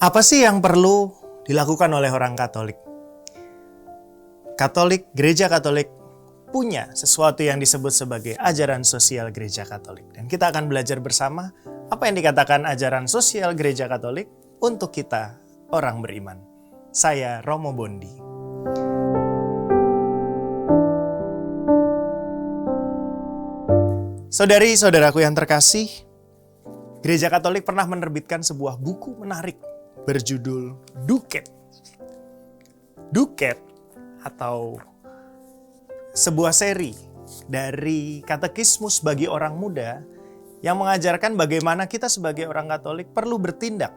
Apa sih yang perlu dilakukan oleh orang Katolik? Gereja Katolik punya sesuatu yang disebut sebagai ajaran sosial Gereja Katolik. Dan kita akan belajar bersama apa yang dikatakan ajaran sosial Gereja Katolik untuk kita orang beriman. Saya Romo Bondi. Saudari-saudaraku yang terkasih, Gereja Katolik pernah menerbitkan sebuah buku menarik berjudul Duket. Duket atau sebuah seri dari katekismus bagi orang muda yang mengajarkan bagaimana kita sebagai orang Katolik perlu bertindak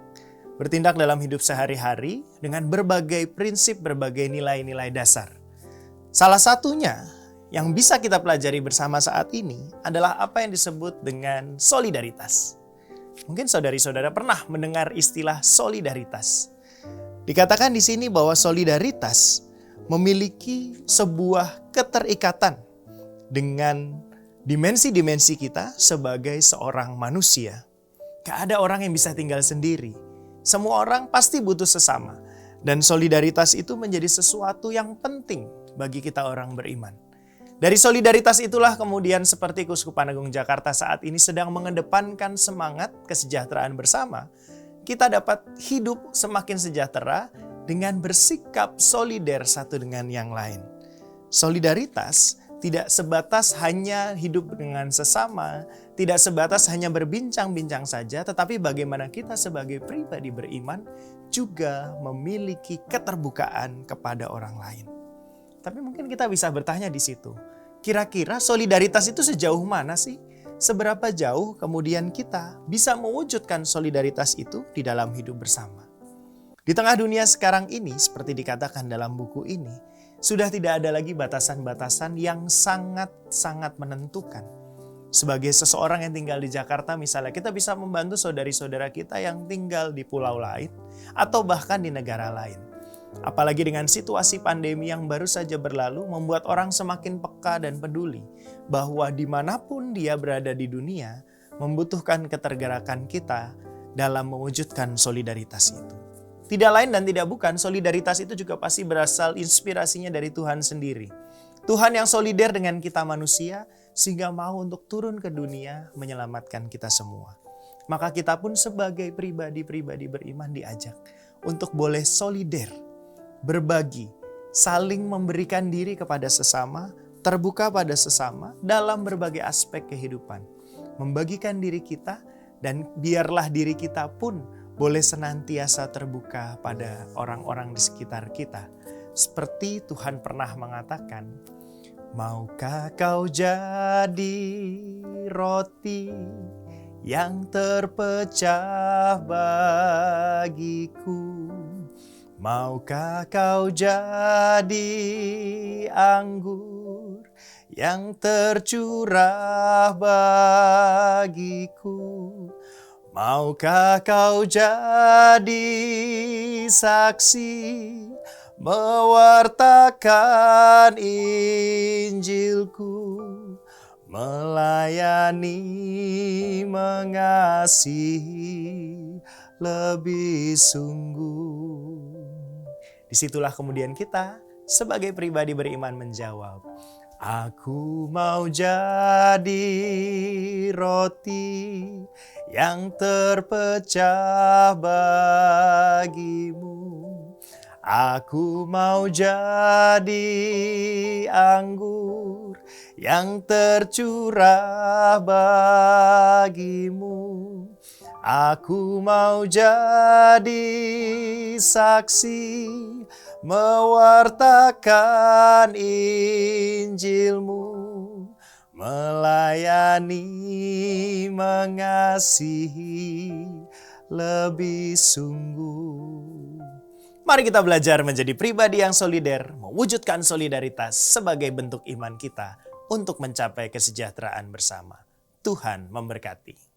dalam hidup sehari-hari dengan berbagai prinsip, berbagai nilai-nilai dasar. Salah satunya yang bisa kita pelajari bersama saat ini adalah apa yang disebut dengan solidaritas. Mungkin saudari-saudara pernah mendengar istilah solidaritas. Dikatakan di sini bahwa solidaritas memiliki sebuah keterikatan dengan dimensi-dimensi kita sebagai seorang manusia. Gak ada orang yang bisa tinggal sendiri. Semua orang pasti butuh sesama. Dan solidaritas itu menjadi sesuatu yang penting bagi kita orang beriman. Dari solidaritas itulah kemudian seperti Keuskupan Agung Jakarta saat ini sedang mengedepankan semangat kesejahteraan bersama. Kita dapat hidup semakin sejahtera dengan bersikap solider satu dengan yang lain. Solidaritas tidak sebatas hanya hidup dengan sesama, tidak sebatas hanya berbincang-bincang saja, tetapi bagaimana kita sebagai pribadi beriman juga memiliki keterbukaan kepada orang lain. Tapi mungkin kita bisa bertanya di situ, kira-kira solidaritas itu sejauh mana sih? Seberapa jauh kemudian kita bisa mewujudkan solidaritas itu di dalam hidup bersama? Di tengah dunia sekarang ini, seperti dikatakan dalam buku ini, sudah tidak ada lagi batasan-batasan yang sangat-sangat menentukan. Sebagai seseorang yang tinggal di Jakarta misalnya, kita bisa membantu saudari-saudara kita yang tinggal di pulau lain atau bahkan di negara lain. Apalagi dengan situasi pandemi yang baru saja berlalu membuat orang semakin peka dan peduli bahwa dimanapun dia berada di dunia membutuhkan ketergerakan kita dalam mewujudkan solidaritas itu. Tidak lain dan tidak bukan, solidaritas itu juga pasti berasal inspirasinya dari Tuhan sendiri. Tuhan yang solider dengan kita manusia sehingga mau untuk turun ke dunia menyelamatkan kita semua. Maka kita pun sebagai pribadi-pribadi beriman diajak untuk boleh solider, berbagi, saling memberikan diri kepada sesama, terbuka pada sesama dalam berbagai aspek kehidupan. Membagikan diri kita dan biarlah diri kita pun boleh senantiasa terbuka pada orang-orang di sekitar kita. Seperti Tuhan pernah mengatakan, maukah kau jadi roti yang terpecah bagiku? Maukah kau jadi anggur yang tercurah bagiku? Maukah kau jadi saksi mewartakan Injilku, melayani, mengasihi lebih sungguh? Disitulah kemudian kita sebagai pribadi beriman menjawab, aku mau jadi roti yang terpecah bagimu. Aku mau jadi anggur yang tercurah bagimu. Aku mau jadi saksi mewartakan Injilmu, melayani, mengasihi lebih sungguh. Mari kita belajar menjadi pribadi yang solider, mewujudkan solidaritas sebagai bentuk iman kita untuk mencapai kesejahteraan bersama. Tuhan memberkati.